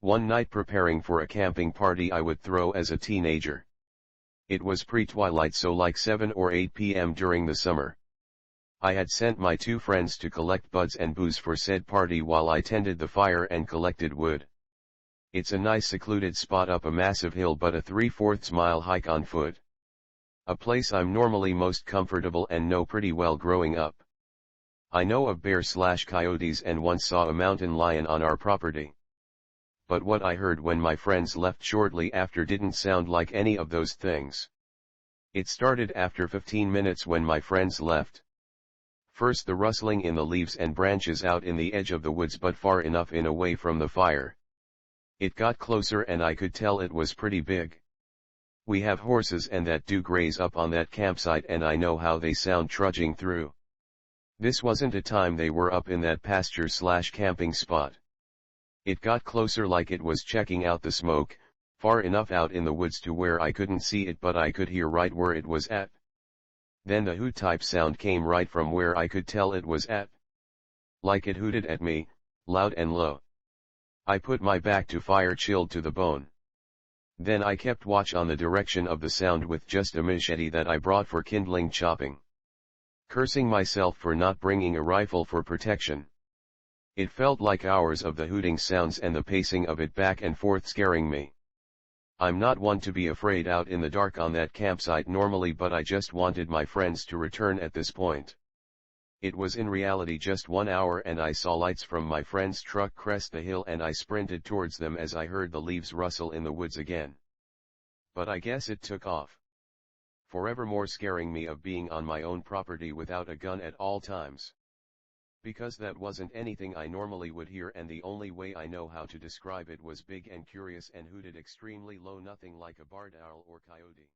One night preparing for a camping party I would throw as a teenager. It was pre-twilight, so like 7 or 8 p.m. during the summer. I had sent my 2 friends to collect buds and booze for said party while I tended the fire and collected wood. It's a nice secluded spot up a massive hill but a 3/4 mile hike on foot. A place I'm normally most comfortable and know pretty well growing up. I know of bears/coyotes and once saw a mountain lion on our property. But what I heard when my friends left shortly after didn't sound like any of those things. It started after 15 minutes when my friends left. First the rustling in the leaves and branches out in the edge of the woods but far enough in away from the fire. It got closer and I could tell it was pretty big. We have horses and that do graze up on that campsite and I know how they sound trudging through. This wasn't a time they were up in that pasture/camping spot. It got closer like it was checking out the smoke, far enough out in the woods to where I couldn't see it but I could hear right where it was at. Then the hoot type sound came right from where I could tell it was at. Like it hooted at me, loud and low. I put my back to fire, chilled to the bone. Then I kept watch on the direction of the sound with just a machete that I brought for kindling chopping. Cursing myself for not bringing a rifle for protection. It felt like hours of the hooting sounds and the pacing of it back and forth scaring me. I'm not one to be afraid out in the dark on that campsite normally, but I just wanted my friends to return at this point. It was in reality just 1 hour and I saw lights from my friend's truck crest the hill and I sprinted towards them as I heard the leaves rustle in the woods again. But I guess it took off. Forevermore scaring me of being on my own property without a gun at all times. Because that wasn't anything I normally would hear and the only way I know how to describe it was big and curious and hooted extremely low, nothing like a barred owl or coyote.